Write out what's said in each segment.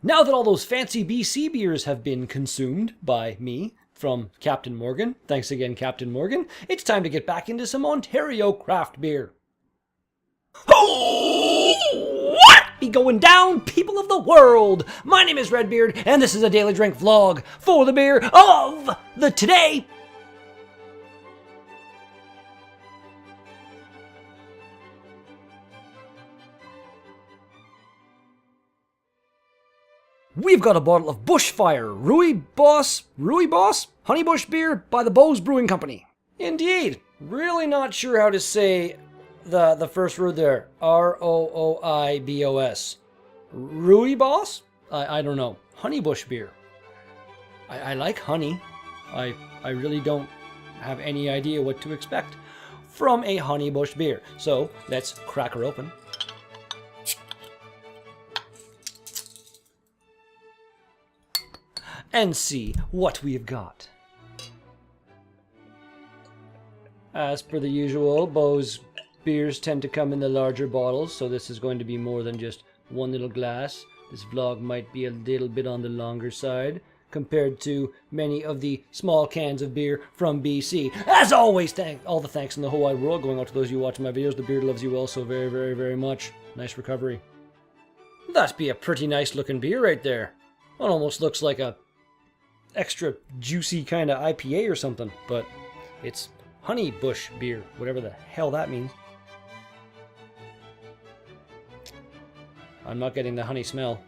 Now that all those fancy BC beers have been consumed by me from Captain Morgan, thanks again, Captain Morgan, it's time to get back into some Ontario craft beer. What be going down, people of the world? My name is Redbeard, and this is a Daily Drink vlog for the beer of the today. We've got a bottle of Bushfire ROOIBOS Honeybush beer by the Beau Brewing Company. Indeed, really not sure how to say the first word there. ROOIBOS. ROOIBOS? I don't know. Honeybush beer. I like honey. I really don't have any idea what to expect from a honeybush beer. So let's crack her open. And see what we've got. As per the usual, Beau's beers tend to come in the larger bottles, so this is going to be more than just one little glass. This vlog might be a little bit on the longer side compared to many of the small cans of beer from BC. As always, all the thanks in the whole wide world going out to those of you watching my videos. The beard loves you all so very, very, very much. Nice recovery. That'd be a pretty nice looking beer right there. It almost looks like a extra juicy kind of IPA or something, but it's honey bush beer, whatever the hell that means. I'm not getting the honey smell.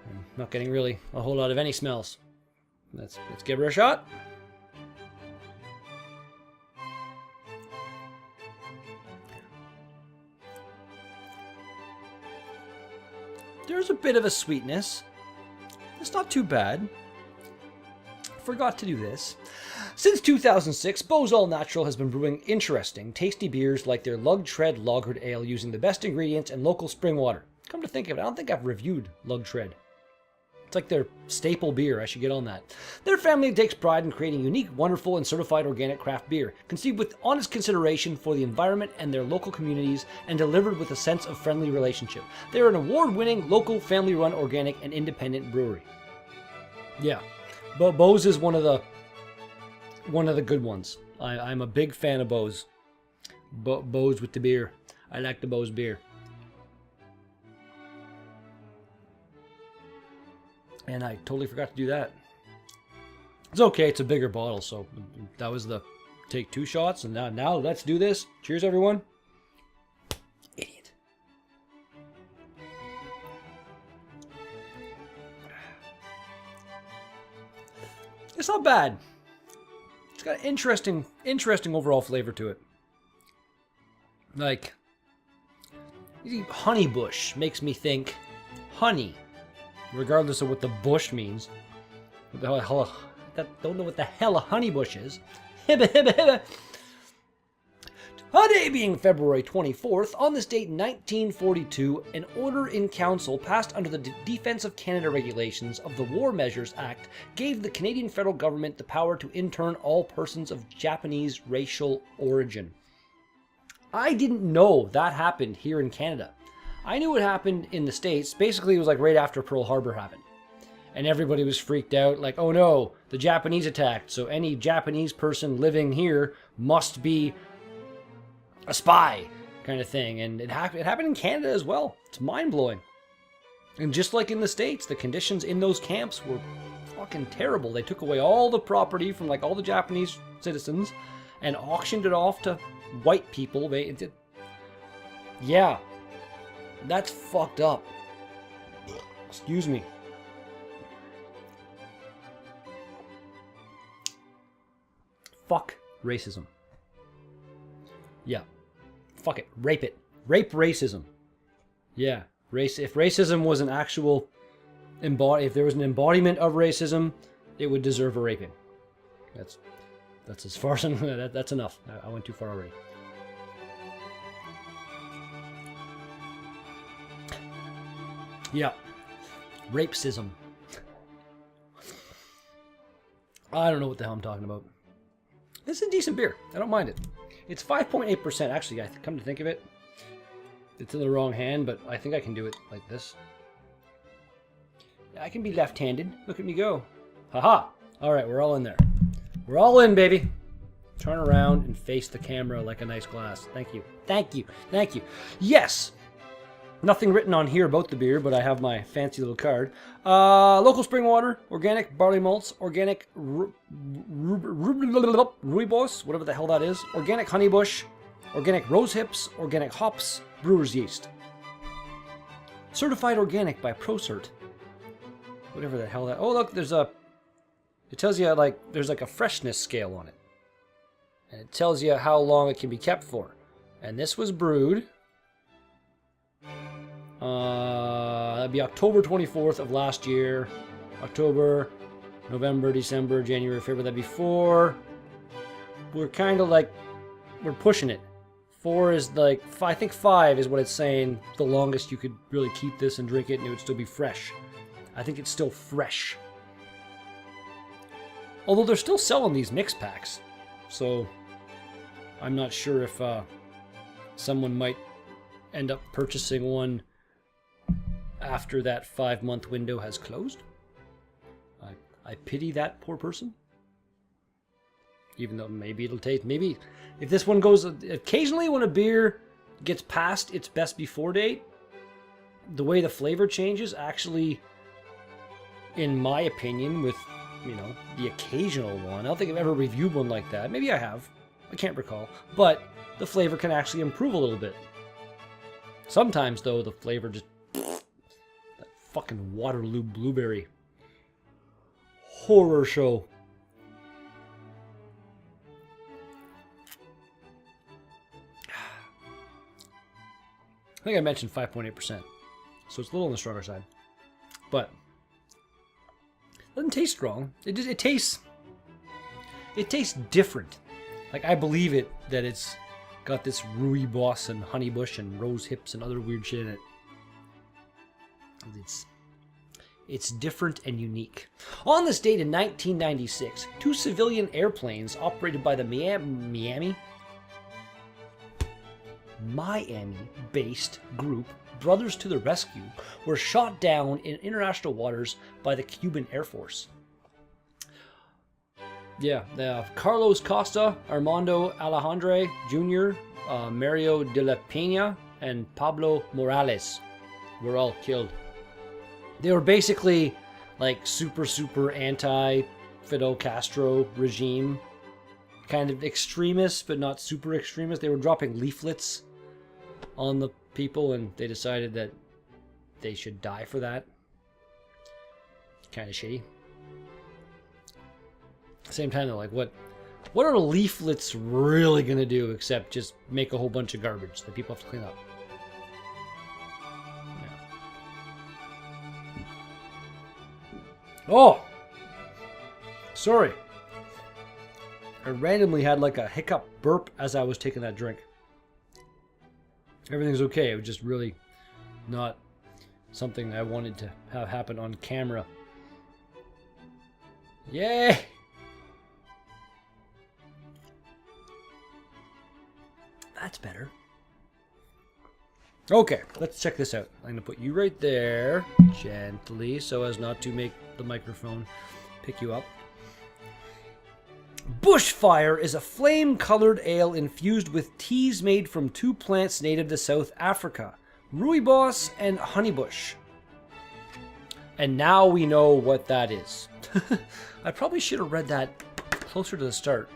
I'm not getting really a whole lot of any smells. Let's give her a shot. There's a bit of a sweetness. It's not too bad. Forgot to do this. Since 2006, Beau's All Natural has been brewing interesting, tasty beers like their Lug Tread Lagered Ale using the best ingredients and local spring water. Come to think of it, I don't think I've reviewed Lug Tread. It's like their staple beer. I should get on that. Their family takes pride in creating unique, wonderful, and certified organic craft beer, conceived with honest consideration for the environment and their local communities, and delivered with a sense of friendly relationship. They're an award-winning, local, family-run, organic, and independent brewery. Yeah, but Beau's is one of the good ones. I'm a big fan of Beau's. Beau's with the beer. I like the Beau's beer. And I totally forgot to do that. It's okay, it's a bigger bottle, so that was the take 2 shots, and now let's do this. Cheers, everyone. Idiot. It's not bad. It's got interesting overall flavor to it. Like, honeybush makes me think honey. Regardless of what the bush means. What the hell, don't know what the hell a honeybush is. Hibba hibba hibba. Today being February 24th, on this date in 1942, an order in council passed under the Defence of Canada Regulations of the War Measures Act gave the Canadian federal government the power to intern all persons of Japanese racial origin. I didn't know that happened here in Canada. I knew it happened in the States. Basically, it was like right after Pearl Harbor happened. And everybody was freaked out, like, oh no, the Japanese attacked, so any Japanese person living here must be a spy, kind of thing. And it happened in Canada as well. It's mind-blowing. And just like in the States, the conditions in those camps were fucking terrible. They took away all the property from like all the Japanese citizens and auctioned it off to white people. Yeah. That's fucked up. Excuse me. Fuck racism. Yeah. Fuck it. Rape it. Rape racism. Yeah. If racism was an actual if there was an embodiment of racism, it would deserve a raping. That's as far as that's enough. I went too far already. Yeah. Rapism. I don't know what the hell I'm talking about. This is a decent beer. I don't mind it. It's 5.8%. Actually, I come to think of it, It's in the wrong hand, but I think I can do it like this. I can be left-handed. Look at me go. Haha. All right, we're all in there. We're all in, baby. Turn around and face the camera like a nice glass. Thank you. Thank you. Thank you. Yes. Nothing written on here about the beer, but I have my fancy little card. Local spring water, organic barley malts, organic ROOIBOS, whatever the hell that is, organic honey bush, organic rose hips, organic hops, brewer's yeast. Certified organic by ProCert. Whatever the hell that... Oh, look, there's a... It tells you, like, there's like a freshness scale on it. And it tells you how long it can be kept for. And this was brewed... that'd be October 24th of last year. October, November, December, January, February. That'd be 4. We're kind of like... We're pushing it. 4 is like... I think 5 is what it's saying. The longest you could really keep this and drink it and it would still be fresh. I think it's still fresh. Although they're still selling these mix packs. So I'm not sure if someone might end up purchasing one after that 5-month window has closed. I pity that poor person. Even though maybe it'll taste... Maybe if this one goes... Occasionally when a beer gets past its best before date, the way the flavor changes actually... In my opinion, with, you know, the occasional one. I don't think I've ever reviewed one like that. Maybe I have. I can't recall. But the flavor can actually improve a little bit. Sometimes, though, the flavor just... That fucking Waterloo blueberry. Horror show. I think I mentioned 5.8%. So it's a little on the stronger side. But... Doesn't taste strong. It tastes different. Like, I believe it that it's got this ROOIBOS and honey bush and rose hips and other weird shit in it. It's different and unique. On this date in 1996, 2 civilian airplanes operated by the Miami-based group Brothers to the Rescue were shot down in international waters by the Cuban Air Force. Yeah, Carlos Costa, Armando Alejandre Jr., Mario de la Peña, and Pablo Morales were all killed. They were basically like super anti-Fidel Castro regime. Kind of extremists, but not super extremists. They were dropping leaflets on the people, and they decided that they should die for that. Kind of shitty. At the same time, they're like, what are leaflets really gonna do except just make a whole bunch of garbage that people have to clean up? Yeah. Oh! Sorry. I randomly had like a hiccup burp as I was taking that drink. Everything's okay. It was just really not something I wanted to have happen on camera. Yay! That's better. Okay, let's check this out. I'm going to put you right there, gently, so as not to make the microphone pick you up. Bushfire is a flame-colored ale infused with teas made from 2 plants native to South Africa, ROOIBOS and honeybush. And now we know what that is. I probably should have read that closer to the start.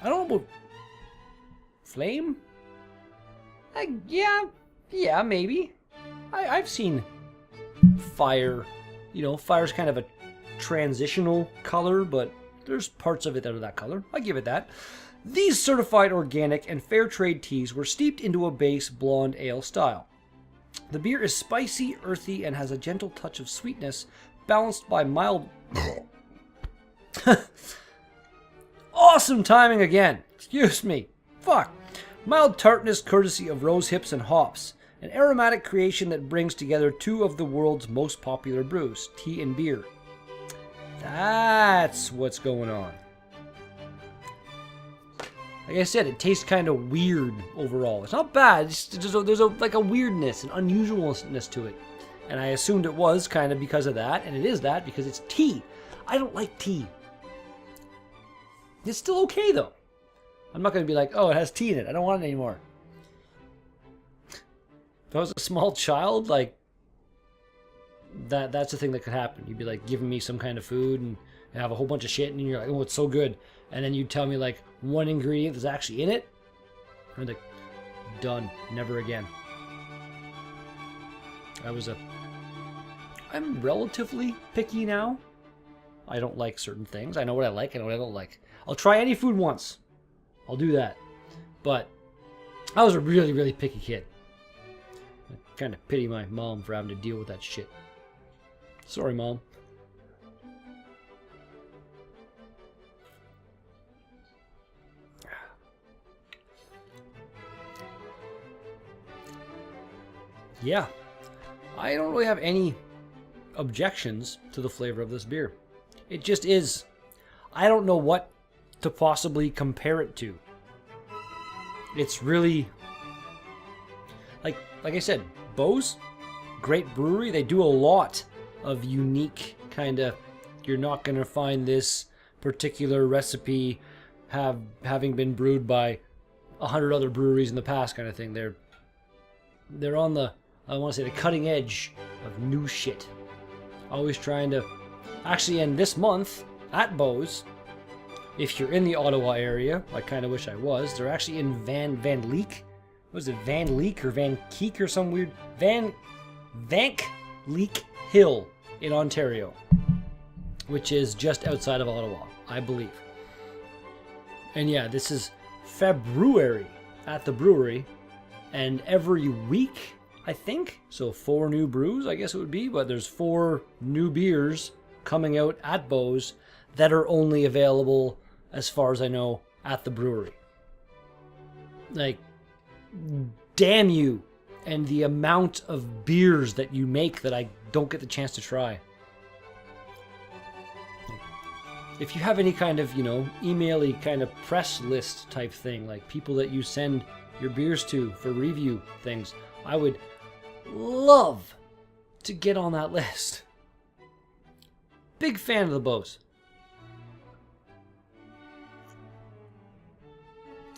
I don't know about flame? Yeah, maybe. I've seen fire. You know, fire's kind of a transitional color, but there's parts of it that are that color. I give it that. These certified organic and fair trade teas were steeped into a base blonde ale style. The beer is spicy, earthy, and has a gentle touch of sweetness, balanced by mild... Awesome timing again. Excuse me. Fuck. Mild tartness courtesy of rose hips and hops. An aromatic creation that brings together 2 of the world's most popular brews, tea and beer. That's what's going on. Like I said, it tastes kind of weird overall. It's not bad. There's like a weirdness, an unusualness to it. And I assumed it was kind of because of that, and it is that because it's tea. I don't like tea. It's still okay, though. I'm not going to be like, oh, it has tea in it. I don't want it anymore. If I was a small child, like, that's the thing that could happen. You'd be, like, giving me some kind of food and have a whole bunch of shit, and you're like, oh, it's so good. And then you'd tell me, like, one ingredient that's actually in it. I'm like, done. Never again. I'm relatively picky now. I don't like certain things. I know what I like. I know what I don't like. I'll try any food once. I'll do that. But I was a really, really picky kid. I kind of pity my mom for having to deal with that shit. Sorry, Mom. Yeah. I don't really have any objections to the flavor of this beer. It just is. I don't know what to possibly compare it to. It's really like I said, Beau's great brewery. They do a lot of unique kind of. You're not gonna find this particular recipe having been brewed by 100 other breweries in the past, kind of thing. They're on the, I want to say, the cutting edge of new shit. Always trying to. Actually, in this month at Beau's, if you're in the Ottawa area, I kind of wish I was. They're actually in Van Leek. Was it Van Leek or Van Keek or some weird Vank Leek Hill in Ontario, which is just outside of Ottawa, I believe. And yeah, this is February at the brewery, and every week, I think, so 4 new brews, I guess it would be, but there's 4 new beers coming out at Beau's that are only available, as far as I know, at the brewery. Like, damn you, and the amount of beers that you make that I don't get the chance to try. If you have any kind of, email-y kind of press list type thing, like people that you send your beers to for review things, I would love to get on that list. Big fan of the Beau's.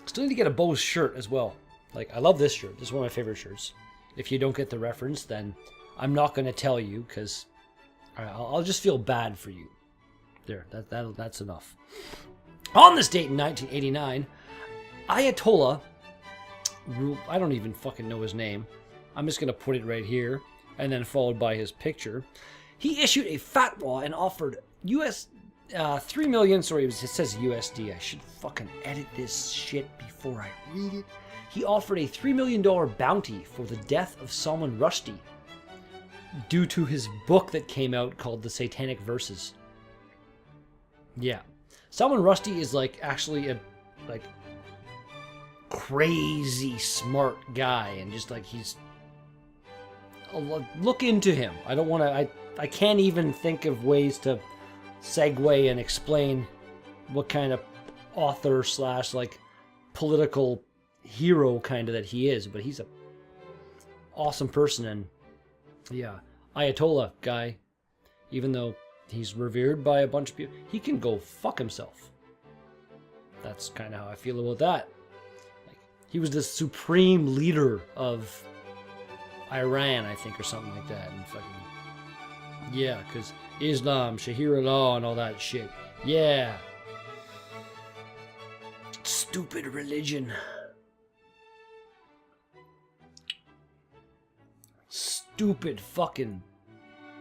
Still need to get a Beau's shirt as well. Like, I love this shirt. This is one of my favorite shirts. If you don't get the reference, then I'm not going to tell you, because I'll just feel bad for you. There, that's enough. On this date in 1989, Ayatollah, I don't even fucking know his name. I'm just going to put it right here, and then followed by his picture. He issued a fatwa and offered $3 million, sorry, it says USD. I should fucking edit this shit before I read it. He offered a $3 million bounty for the death of Salman Rushdie due to his book that came out called The Satanic Verses. Yeah. Salman Rushdie is actually a crazy smart guy, and just he's look into him. I don't want to I can't even think of ways to segue and explain what kind of author / political hero kind of that he is, but he's a awesome person. And yeah, Ayatollah guy, even though he's revered by a bunch of people, he can go fuck himself. That's kind of how I feel about that. He was the supreme leader of Iran, I think, or something like that, and fucking yeah, because Islam, Shahir Allah, and all that shit. Yeah. Stupid religion. Stupid fucking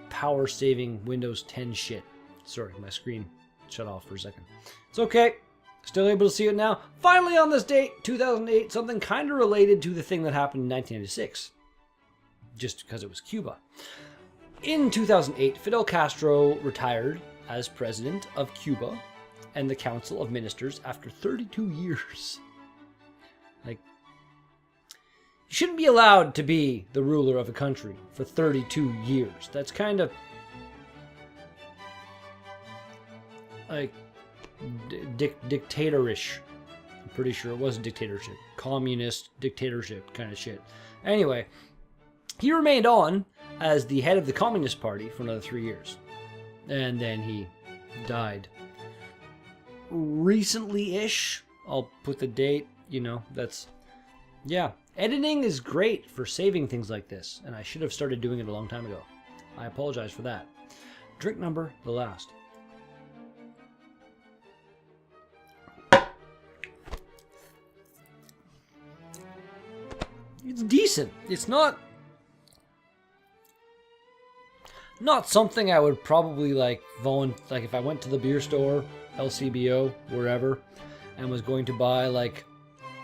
power-saving Windows 10 shit. Sorry, my screen shut off for a second. It's okay. Still able to see it now. Finally, on this date, 2008, something kind of related to the thing that happened in 1996. Just because it was Cuba. In 2008, Fidel Castro retired as president of Cuba and the Council of Ministers after 32 years. You shouldn't be allowed to be the ruler of a country for 32 years. That's kind of dictatorish, I'm pretty sure it was a dictatorship. Communist dictatorship kind of shit. Anyway, he remained on as the head of the Communist Party for another 3 years. And then he died. Recently-ish. I'll put the date, you know, that's... Yeah. Editing is great for saving things like this, and I should have started doing it a long time ago. I apologize for that. Drink number, the last. It's decent. It's not something I would probably like if I went to the beer store, LCBO, wherever, and was going to buy like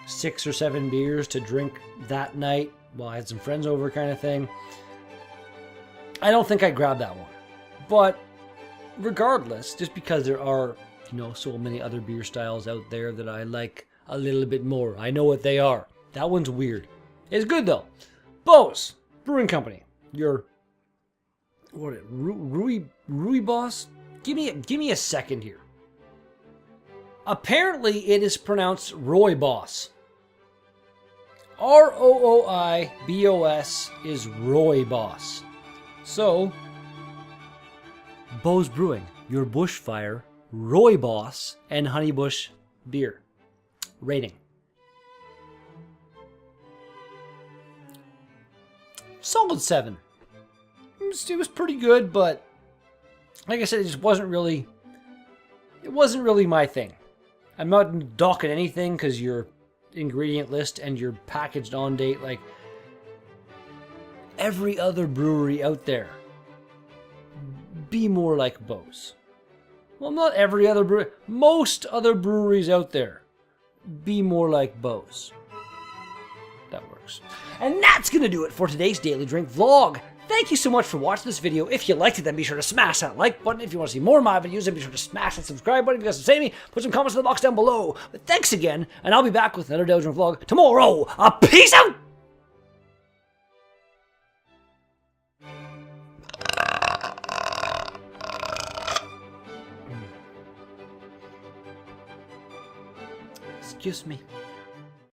6 or 7 beers to drink that night while I had some friends over kind of thing. I don't think I'd grab that one. But regardless, just because there are, you know, so many other beer styles out there that I like a little bit more. I know what they are. That one's weird. It's good though. Beau's Brewing Company. Your ROOIBOS? Give me a second here. Apparently it is pronounced ROOIBOS. ROOIBOS is ROOIBOS. So, Beau's Brewing, your Bushfire, ROOIBOS, and Honeybush beer. Rating. Solid 7. It was pretty good, but like I said, it wasn't really my thing. I'm not docking anything because your ingredient list and your packaged on date, like every other brewery out there, be more like Beau's. Well, not every other brewery. Most other breweries out there, be more like Beau's. That works. And that's going to do it for today's Daily Drink vlog. Thank you so much for watching this video. If you liked it, then be sure to smash that like button. If you want to see more of my videos, then be sure to smash that subscribe button. If you guys want to say me, put some comments in the box down below. But thanks again, and I'll be back with another Daily Drink vlog tomorrow. Peace out! Excuse me.